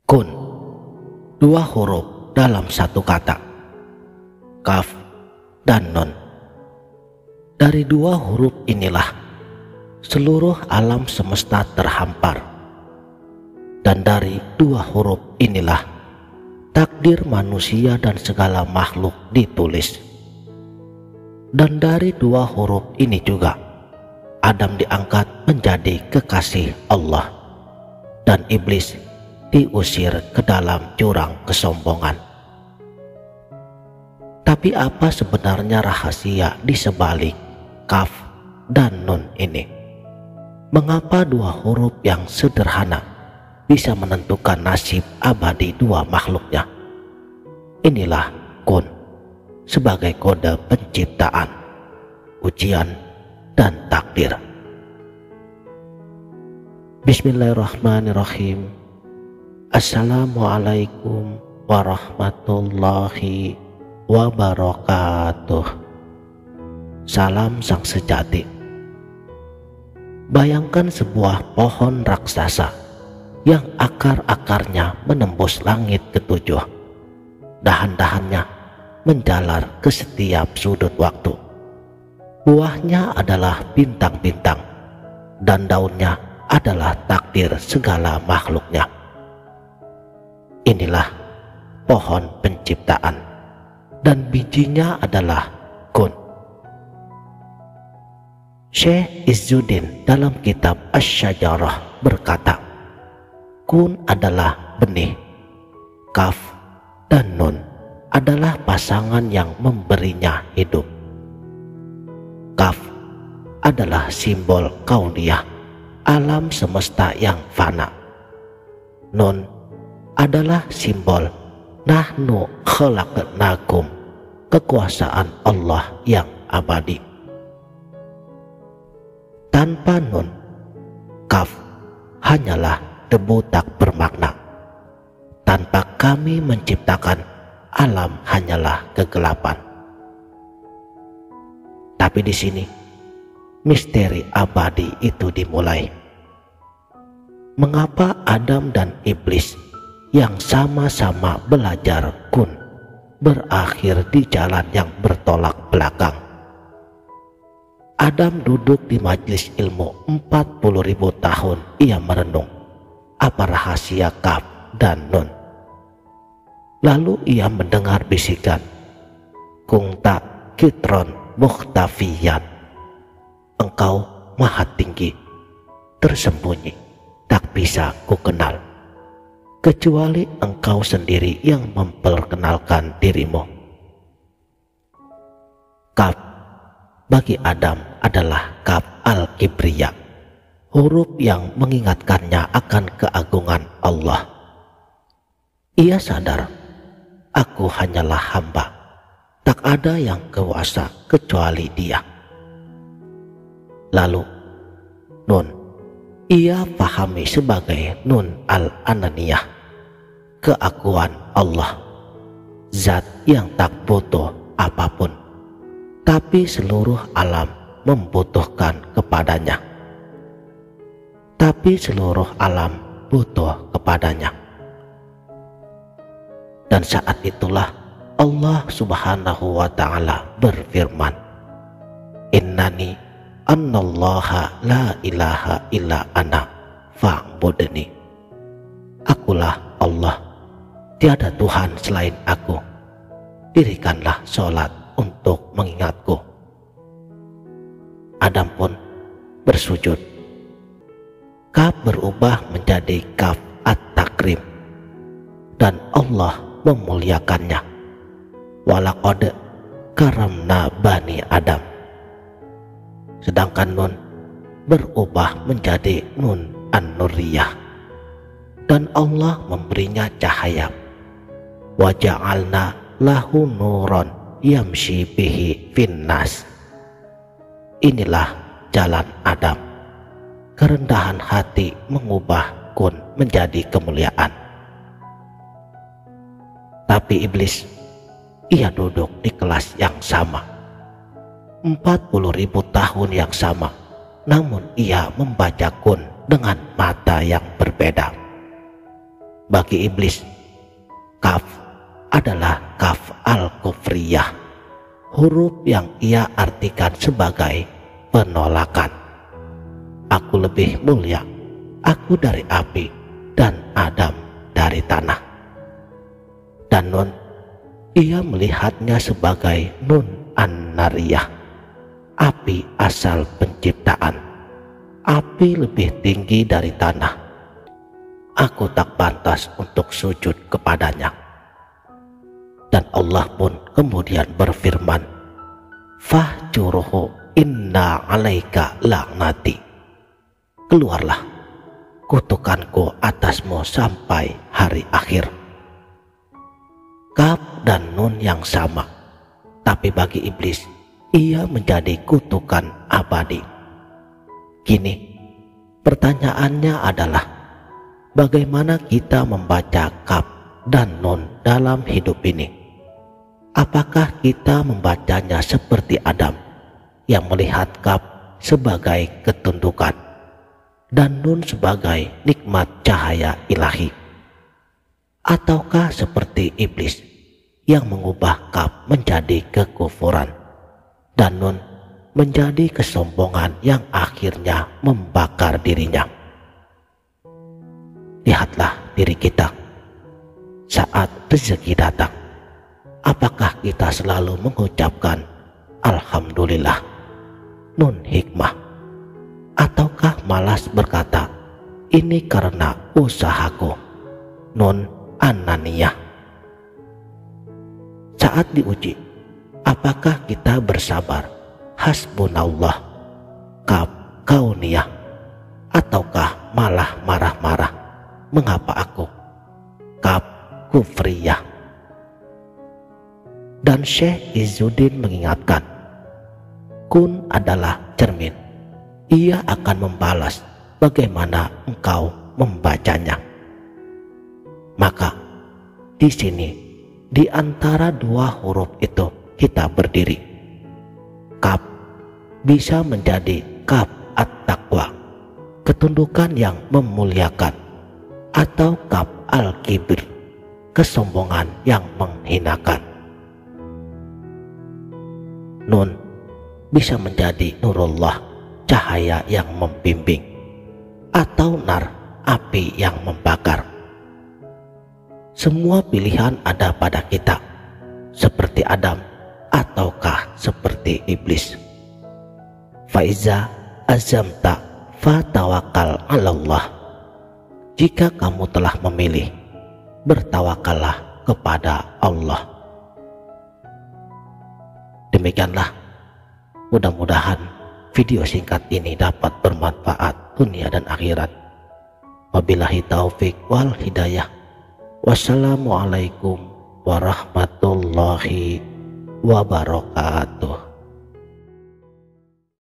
Kun, dua huruf dalam satu kata, kaf dan nun. Dari dua huruf inilah seluruh alam semesta terhampar, dan dari dua huruf inilah takdir manusia dan segala makhluk ditulis. Dan dari dua huruf ini juga Adam diangkat menjadi kekasih Allah, dan iblis diusir ke dalam jurang kesombongan. Tapi apa sebenarnya rahasia di sebalik kaf dan nun ini? Mengapa dua huruf yang sederhana bisa menentukan nasib abadi dua makhluknya? Inilah kun sebagai kode penciptaan, ujian, dan takdir. Bismillahirrahmanirrahim. Assalamualaikum warahmatullahi wabarakatuh. Salam sang sejati. Bayangkan sebuah pohon raksasa yang akar-akarnya menembus langit ketujuh. Dahan-dahannya menjalar ke setiap sudut waktu. Buahnya adalah bintang-bintang, dan daunnya adalah takdir segala makhluknya. Inilah pohon penciptaan, dan bijinya adalah kun. Syekh Izzuddin dalam kitab Asy-Syajarah berkata, kun adalah benih, kaf dan nun adalah pasangan yang memberinya hidup. Kaf adalah simbol kauniyah, alam semesta yang fana. Nun adalah simbol nahnu khalaqnakum, kekuasaan Allah yang abadi. Tanpa nun, kaf hanyalah debu tak bermakna. Tanpa kami menciptakan, alam hanyalah kegelapan. Tapi di sini misteri abadi itu dimulai. Mengapa Adam dan iblis yang sama-sama belajar kun berakhir di jalan yang bertolak belakang? Adam duduk di majelis ilmu 40.000 tahun. Ia merenung apa rahasia kaf dan nun. Lalu ia mendengar bisikan, kungta kitron mukhtafiyan, engkau maha tinggi, tersembunyi, tak bisa ku kenal, kecuali engkau sendiri yang memperkenalkan dirimu. Kaf bagi Adam adalah kaf al-kibriya, huruf yang mengingatkannya akan keagungan Allah. Ia sadar, aku hanyalah hamba, tak ada yang kuasa kecuali Dia. Lalu nun ia pahami sebagai nun al-ananiyah, keakuan Allah, zat yang tak butuh apapun, tapi seluruh alam membutuhkan kepadanya. Tapi seluruh alam butuh kepadanya. Dan saat itulah Allah Subhanahu wa ta'ala berfirman, innani annallaha la ilaha illa ana fa'budni. Akulah Allah, tiada Tuhan selain aku, dirikanlah sholat untuk mengingatku. Adam pun bersujud. Kaf berubah menjadi kaf at-takrim, dan Allah memuliakannya. Walaqad karamna bani Adam. Sedangkan nun berubah menjadi nun an-nuriyah, dan Allah memberinya cahaya. Wa ja'alna lahu nuron yamshi bihi finnas. Inilah jalan Adam. Kerendahan hati mengubah kun menjadi kemuliaan. Tapi iblis, ia duduk di kelas yang sama, 40.000 tahun yang sama, namun ia membaca kun dengan mata yang berbeda. Bagi iblis, kaf adalah kaf al-kufriyah, huruf yang ia artikan sebagai penolakan. Aku lebih mulia, aku dari api, dan Adam dari tanah. Dan Nun, ia melihatnya sebagai Nun an-nariyah, api asal penciptaan, api lebih tinggi dari tanah. Aku tak pantas untuk sujud kepadanya. Dan Allah pun kemudian berfirman, fahjuruhu inna alaika laknati. Keluarlah, kutukanku atasmu sampai hari akhir. Kaf dan Nun yang sama, tapi bagi iblis ia menjadi kutukan abadi. Kini pertanyaannya adalah, bagaimana kita membaca kaf dan Nun dalam hidup ini? Apakah kita membacanya seperti Adam yang melihat kaf sebagai ketundukan dan Nun sebagai nikmat cahaya ilahi? Ataukah seperti iblis yang mengubah kaf menjadi kekufuran dan Nun menjadi kesombongan yang akhirnya membakar dirinya? Lihatlah diri kita saat rezeki datang. Apakah kita selalu mengucapkan Alhamdulillah, Nun hikmah, ataukah malas berkata, ini karena usahaku, Nun ananiyah? Saat diuji, apakah kita bersabar, hasbunallah, kaf kauniyah, ataukah malah marah-marah, mengapa aku, kaf kufriyah? Dan Syekh Izzuddin mengingatkan, kun adalah cermin, ia akan membalas bagaimana engkau membacanya. Maka di sini, di antara dua huruf itu kita berdiri. Kaf bisa menjadi kaf at-taqwa, ketundukan yang memuliakan, atau kaf al-kibir, kesombongan yang menghinakan. Nun bisa menjadi nurullah, cahaya yang membimbing, atau nar, api yang membakar. Semua pilihan ada pada kita, seperti Adam ataukah seperti iblis. Faiza azamta fatawakal 'alallah. Jika kamu telah memilih, bertawakallah kepada Allah. Demikianlah, mudah-mudahan video singkat ini dapat bermanfaat dunia dan akhirat. Wabillahi taufik wal hidayah. Wassalamualaikum warahmatullahi wabarakatuh.